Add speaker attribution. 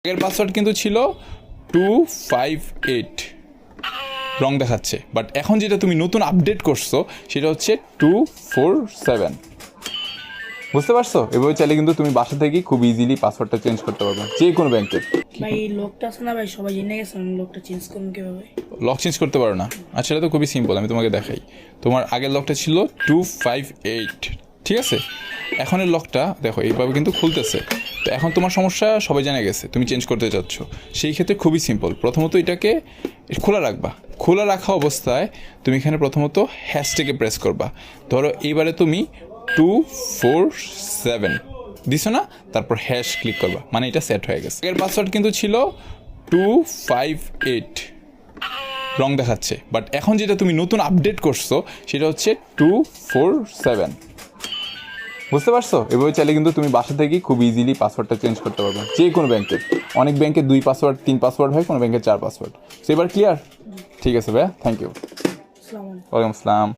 Speaker 1: আগের পাসওয়ার্ড কিন্তু ছিল 258 রং দেখাচ্ছে, বাট এখন যেটা তুমি নতুন আপডেট করছো সেটা হচ্ছে 247। বুঝতে পারছো? এভাবে চাইলে কিন্তু তুমি বাসা থেকে খুব ইজিলি পাসওয়ার্ডটা চেঞ্জ করতে পারবে যে কোনো ব্যাংকের।
Speaker 2: ভাই লোকটা আছে না ভাই, সবাই জেনে গেছে, আমি লোকটা চেঞ্জ করুন কিভাবে?
Speaker 1: লক চেঞ্জ করতে পারো না? আচ্ছা, এটা তো খুবই সিম্পল, আমি তোমাকে দেখাই। তোমার আগের লকটা ছিল 258, ঠিক আছে? এখনের লকটা দেখো এইভাবে কিন্তু খুলতেছে। তো এখন তোমার সমস্যা সবাই জেনে গেছে, তুমি চেঞ্জ করতে চাচ্ছ। সেই ক্ষেত্রে খুবই সিম্পল, প্রথমত এটাকে খোলা রাখবা। খোলা রাখা অবস্থায় তুমি এখানে প্রথমত হ্যাশট্যাগে প্রেস করবা। ধরো এইবারে তুমি 247 দিছো না, তারপর হ্যাশ ক্লিক করবা, মানে এটা সেট হয়ে গেছে। আগের পাসওয়ার্ড কিন্তু ছিল 258 রং দেখাচ্ছে, বাট এখন যেটা তুমি নতুন আপডেট করছো সেটা হচ্ছে 247। বুঝতে পারছো? এভাবে চাইলে কিন্তু তুমি বাসা থেকে খুব ইজিলি পাসওয়ার্ডটা চেঞ্জ করতে পারবে যে কোনো ব্যাংকের। অনেক ব্যাংকে 2 পাসওয়ার্ড 3 পাসওয়ার্ড হয়, কোনো ব্যাংকে 4 পাসওয়ার্ড। সো এবার ক্লিয়ার? ঠিক আছে ভাইয়া, থ্যাংক ইউ।
Speaker 2: আসসালামু আলাইকুম।
Speaker 1: ওয়ালাইকুম আসসালাম।